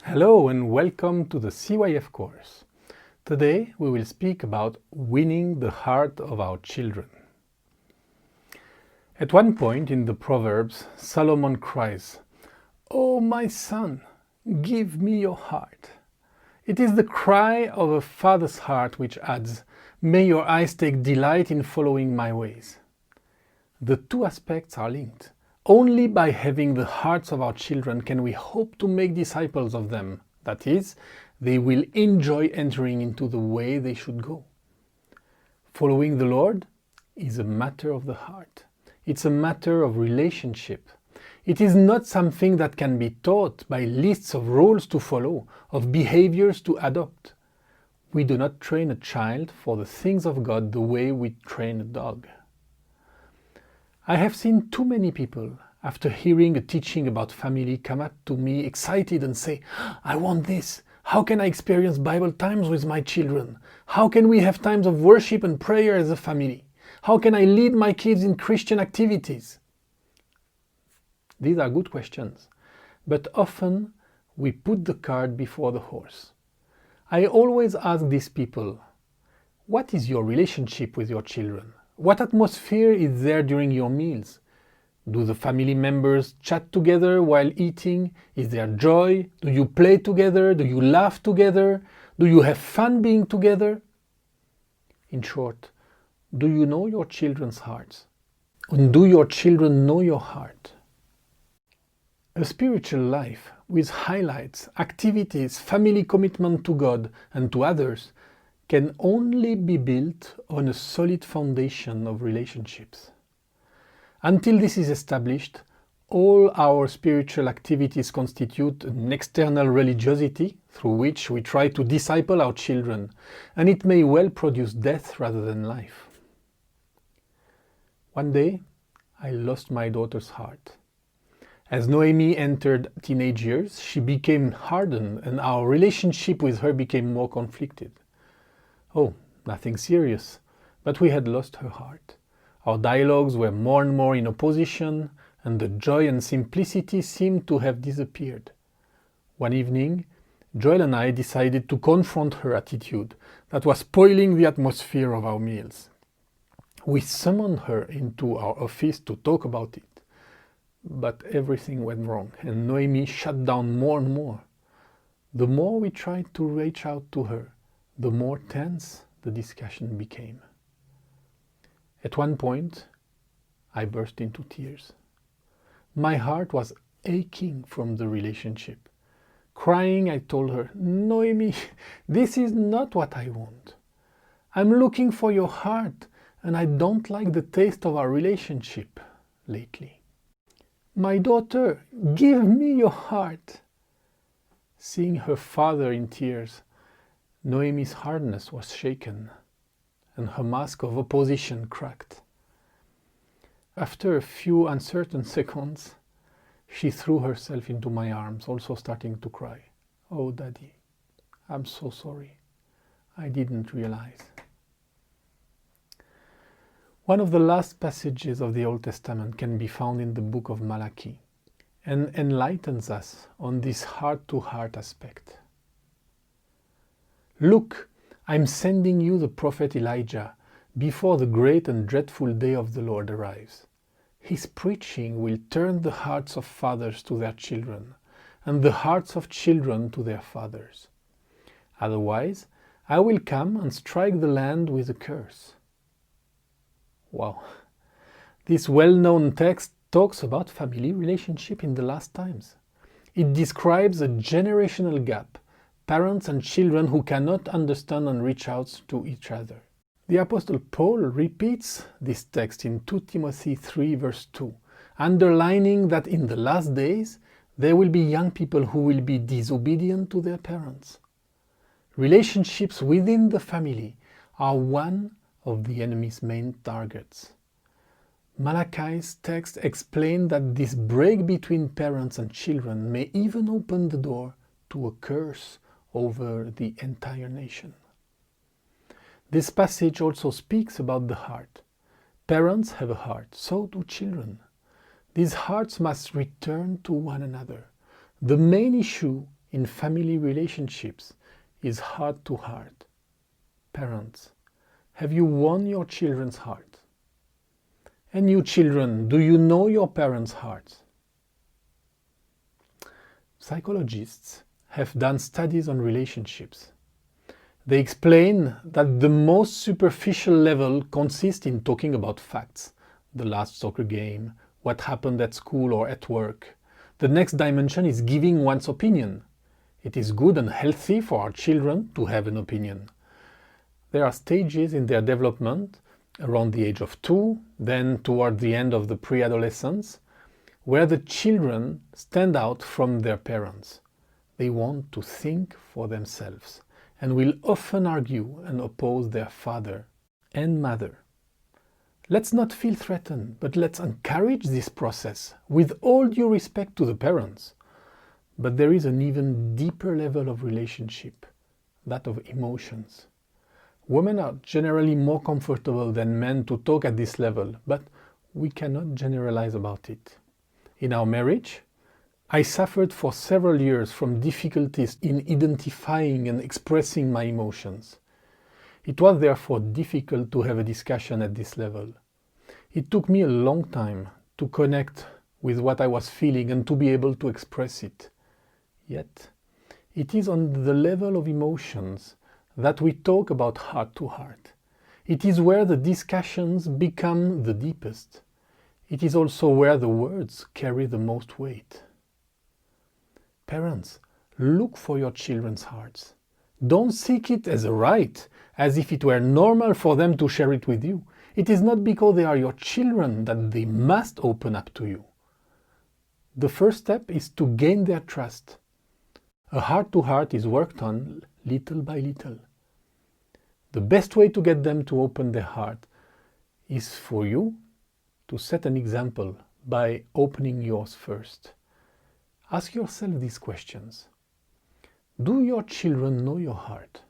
Hello and welcome to the CYF Course. Today we will speak about winning the heart of our children. At one point in the Proverbs, Solomon cries, "Oh my son, give me your heart." It is the cry of a father's heart which adds, "May your eyes take delight in following my ways." The two aspects are linked. Only by having the hearts of our children can we hope to make disciples of them. That is, they will enjoy entering into the way they should go. Following the Lord is a matter of the heart. It's a matter of relationship. It is not something that can be taught by lists of rules to follow, of behaviors to adopt. We do not train a child for the things of God the way we train a dog. I have seen too many people, after hearing a teaching about family, come up to me excited and say, "I want this. How can I experience Bible times with my children? How can we have times of worship and prayer as a family? How can I lead my kids in Christian activities?" These are good questions, but often we put the cart before the horse. I always ask these people, what is your relationship with your children? What atmosphere is there during your meals? Do the family members chat together while eating? Is there joy? Do you play together? Do you laugh together? Do you have fun being together? In short, do you know your children's hearts? And do your children know your heart? A spiritual life with highlights, activities, family commitment to God and to others can only be built on a solid foundation of relationships. Until this is established, all our spiritual activities constitute an external religiosity through which we try to disciple our children, and it may well produce death rather than life. One day, I lost my daughter's heart. As Noemi entered teenage years, she became hardened and our relationship with her became more conflicted. Oh, nothing serious, but we had lost her heart. Our dialogues were more and more in opposition, and the joy and simplicity seemed to have disappeared. One evening, Joel and I decided to confront her attitude that was spoiling the atmosphere of our meals. We summoned her into our office to talk about it, but everything went wrong, and Noemi shut down more and more. The more we tried to reach out to her, the more tense the discussion became. At one point, I burst into tears. My heart was aching from the relationship. Crying, I told her, "Noemi, this is not what I want. I'm looking for your heart, and I don't like the taste of our relationship lately. My daughter, give me your heart." Seeing her father in tears, Noemi's hardness was shaken, and her mask of opposition cracked. After a few uncertain seconds, she threw herself into my arms, also starting to cry. "Oh, Daddy, I'm so sorry. I didn't realize." One of the last passages of the Old Testament can be found in the book of Malachi and enlightens us on this heart-to-heart aspect. "Look, I'm sending you the prophet Elijah before the great and dreadful day of the Lord arrives. His preaching will turn the hearts of fathers to their children, and the hearts of children to their fathers. Otherwise, I will come and strike the land with a curse." Wow! This well-known text talks about family relationship in the last times. It describes a generational gap, parents and children who cannot understand and reach out to each other. The Apostle Paul repeats this text in 2 Timothy 3 verse 2, underlining that in the last days there will be young people who will be disobedient to their parents. Relationships within the family are one of the enemy's main targets. Malachi's text explains that this break between parents and children may even open the door to a curse over the entire nation. This passage also speaks about the heart. Parents have a heart, so do children. These hearts must return to one another. The main issue in family relationships is heart to heart. Parents, have you won your children's heart? And you children, do you know your parents' hearts? Psychologists have done studies on relationships. They explain that the most superficial level consists in talking about facts, the last soccer game, what happened at school or at work. The next dimension is giving one's opinion. It is good and healthy for our children to have an opinion. There are stages in their development, around the age of 2, then toward the end of the pre-adolescence, where the children stand out from their parents. They want to think for themselves and will often argue and oppose their father and mother. Let's not feel threatened, but let's encourage this process with all due respect to the parents. But there is an even deeper level of relationship, that of emotions. Women are generally more comfortable than men to talk at this level, but we cannot generalize about it. In our marriage, I suffered for several years from difficulties in identifying and expressing my emotions. It was therefore difficult to have a discussion at this level. It took me a long time to connect with what I was feeling and to be able to express it. Yet, it is on the level of emotions that we talk about heart to heart. It is where the discussions become the deepest. It is also where the words carry the most weight. Parents, look for your children's hearts. Don't seek it as a right, as if it were normal for them to share it with you. It is not because they are your children that they must open up to you. The first step is to gain their trust. A heart-to-heart is worked on little by little. The best way to get them to open their heart is for you to set an example by opening yours first. Ask yourself these questions. Do your children know your heart?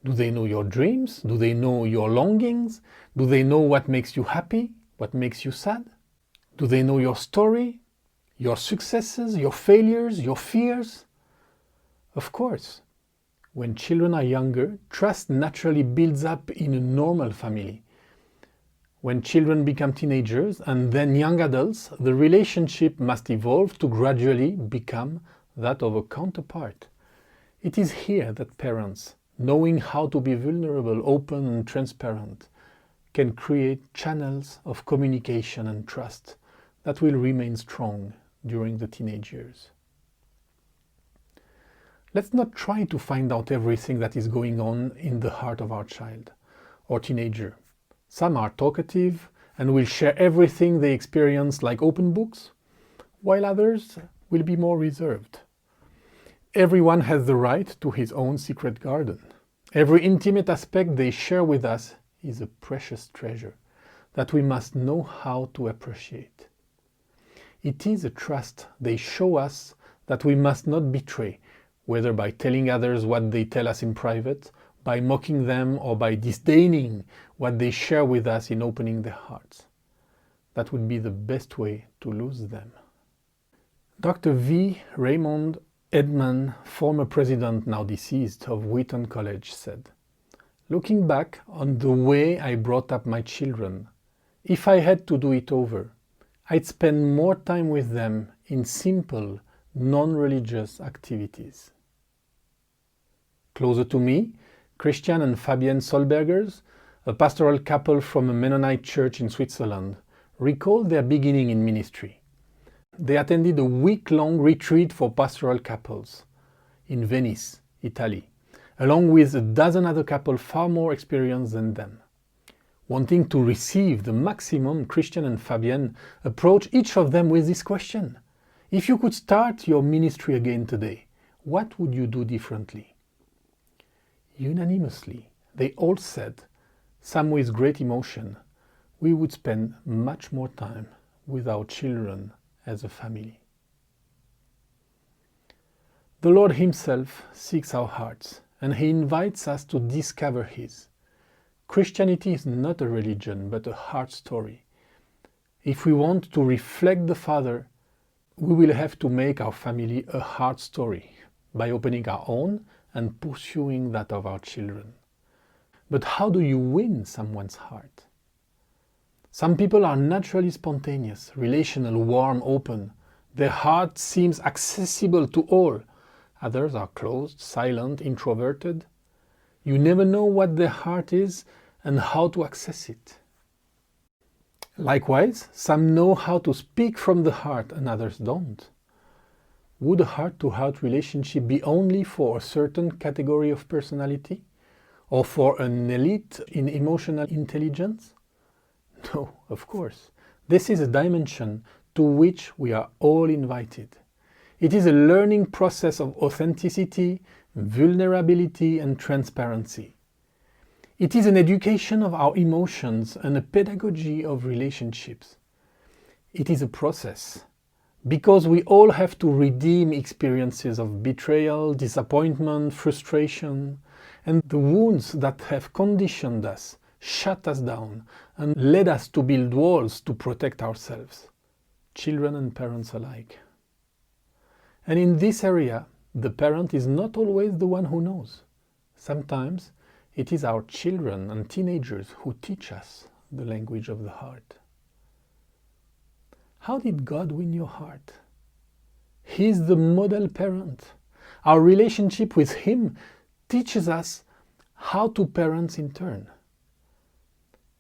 Do they know your dreams? Do they know your longings? Do they know what makes you happy? What makes you sad? Do they know your story? Your successes? Your failures? Your fears? Of course, when children are younger, trust naturally builds up in a normal family. When children become teenagers and then young adults, the relationship must evolve to gradually become that of a counterpart. It is here that parents, knowing how to be vulnerable, open and transparent, can create channels of communication and trust that will remain strong during the teenage years. Let's not try to find out everything that is going on in the heart of our child or teenager. Some are talkative and will share everything they experience like open books, while others will be more reserved. Everyone has the right to his own secret garden. Every intimate aspect they share with us is a precious treasure that we must know how to appreciate. It is a trust they show us that we must not betray, whether by telling others what they tell us in private, by mocking them, or by disdaining what they share with us in opening their hearts. That would be the best way to lose them. Dr. V. Raymond Edman, former president, now deceased, of Wheaton College, said, "Looking back on the way I brought up my children, if I had to do it over, I'd spend more time with them in simple, non-religious activities." Closer to me, Christian and Fabienne Solbergers, a pastoral couple from a Mennonite church in Switzerland, recalled their beginning in ministry. They attended a week-long retreat for pastoral couples in Venice, Italy, along with a dozen other couples far more experienced than them. Wanting to receive the maximum, Christian and Fabienne approached each of them with this question: if you could start your ministry again today, what would you do differently? Unanimously, they all said, some with great emotion, we would spend much more time with our children as a family. The Lord Himself seeks our hearts, and He invites us to discover His. Christianity is not a religion, but a heart story. If we want to reflect the Father, we will have to make our family a heart story. by opening our own and pursuing that of our children. But how do you win someone's heart? Some people are naturally spontaneous, relational, warm, open. Their heart seems accessible to all. Others are closed, silent, introverted. You never know what their heart is and how to access it. Likewise, some know how to speak from the heart and others don't. Would a heart-to-heart relationship be only for a certain category of personality? Or for an elite in emotional intelligence? No, of course. This is a dimension to which we are all invited. It is a learning process of authenticity, vulnerability, and transparency. It is an education of our emotions and a pedagogy of relationships. It is a process, because we all have to redeem experiences of betrayal, disappointment, frustration, and the wounds that have conditioned us, shut us down, and led us to build walls to protect ourselves, children and parents alike. And in this area, the parent is not always the one who knows. Sometimes it is our children and teenagers who teach us the language of the heart. How did God win your heart? He is the model parent. Our relationship with Him teaches us how to parent in turn.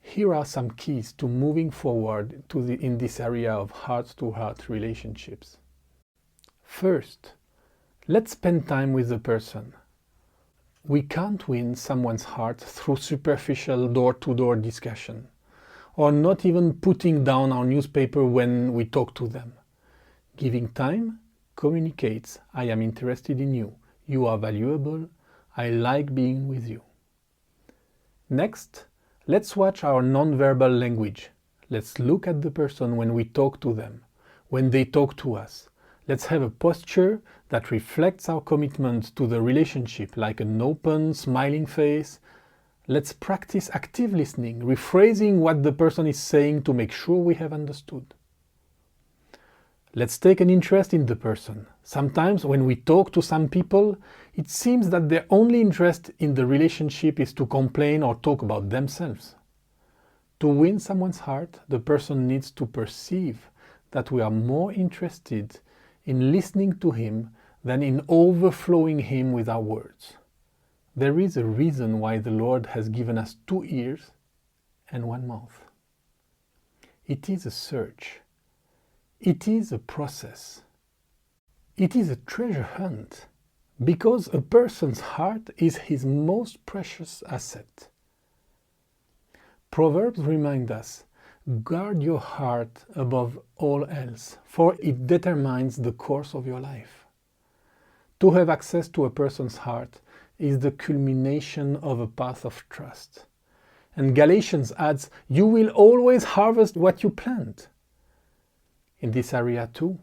Here are some keys to moving forward in this area of heart-to-heart relationships. First, let's spend time with the person. We can't win someone's heart through superficial door-to-door discussion, or not even putting down our newspaper when we talk to them. Giving time communicates, I am interested in you, you are valuable, I like being with you. Next, let's watch our nonverbal language. Let's look at the person when we talk to them, when they talk to us. Let's have a posture that reflects our commitment to the relationship, like an open, smiling face. Let's practice active listening, rephrasing what the person is saying to make sure we have understood. Let's take an interest in the person. Sometimes when we talk to some people, it seems that their only interest in the relationship is to complain or talk about themselves. To win someone's heart, the person needs to perceive that we are more interested in listening to him than in overflowing him with our words. There is a reason why the Lord has given us 2 ears and 1 mouth. It is a search. It is a process. It is a treasure hunt, because a person's heart is his most precious asset. Proverbs remind us, guard your heart above all else, for it determines the course of your life. To have access to a person's heart is the culmination of a path of trust. And Galatians adds, you will always harvest what you plant. In this area too,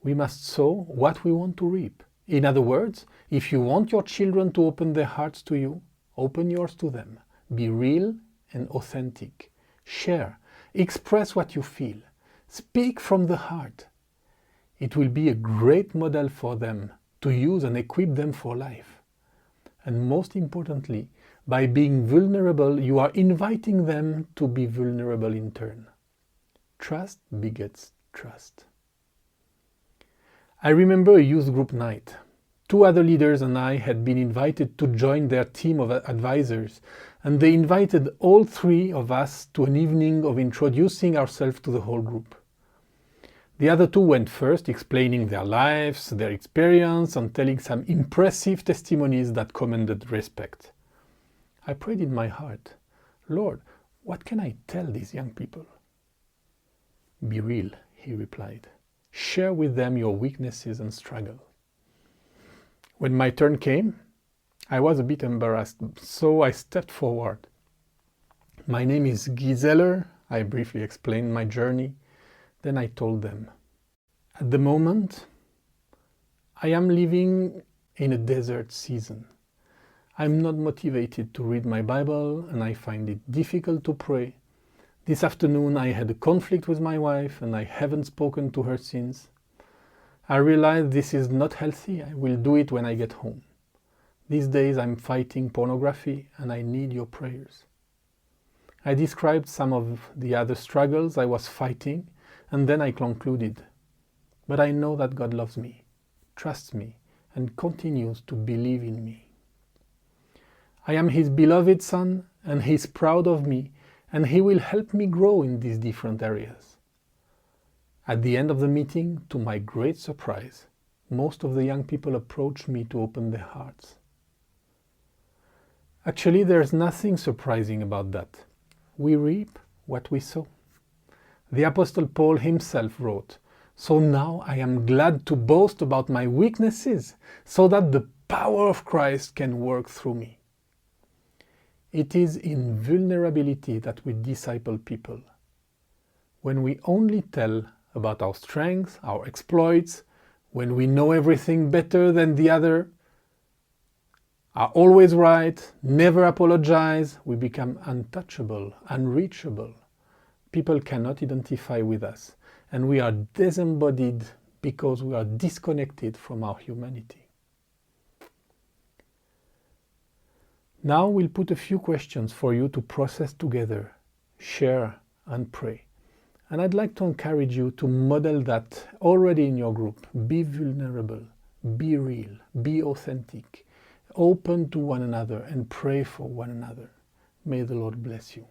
we must sow what we want to reap. In other words, if you want your children to open their hearts to you, open yours to them. Be real and authentic. Share. Express what you feel. Speak from the heart. It will be a great model for them to use and equip them for life. And most importantly, by being vulnerable, you are inviting them to be vulnerable in turn. Trust begets trust. I remember a youth group night. 2 other leaders and I had been invited to join their team of advisors, and they invited all 3 of us to an evening of introducing ourselves to the whole group. The other 2 went first, explaining their lives, their experience, and telling some impressive testimonies that commanded respect. I prayed in my heart, Lord, what can I tell these young people? Be real, he replied. Share with them your weaknesses and struggle. When my turn came, I was a bit embarrassed, so I stepped forward. My name is Giseler. I briefly explained my journey. Then I told them, at the moment, I am living in a desert season. I'm not motivated to read my Bible, and I find it difficult to pray. This afternoon I had a conflict with my wife, and I haven't spoken to her since. I realize this is not healthy. I will do it when I get home. These days I'm fighting pornography and I need your prayers. I described some of the other struggles I was fighting, and then I concluded, but I know that God loves me, trusts me, and continues to believe in me. I am His beloved Son, and He is proud of me, and He will help me grow in these different areas. At the end of the meeting, to my great surprise, most of the young people approached me to open their hearts. Actually, there's nothing surprising about that. We reap what we sow. The Apostle Paul himself wrote, "So now I am glad to boast about my weaknesses, so that the power of Christ can work through me." It is in vulnerability that we disciple people. When we only tell about our strengths, our exploits, when we know everything better than the other, are always right, never apologize, we become untouchable, unreachable. People cannot identify with us, and we are disembodied because we are disconnected from our humanity. Now we'll put a few questions for you to process together, share, and pray. And I'd like to encourage you to model that already in your group. Be vulnerable, be real, be authentic, open to one another, and pray for one another. May the Lord bless you.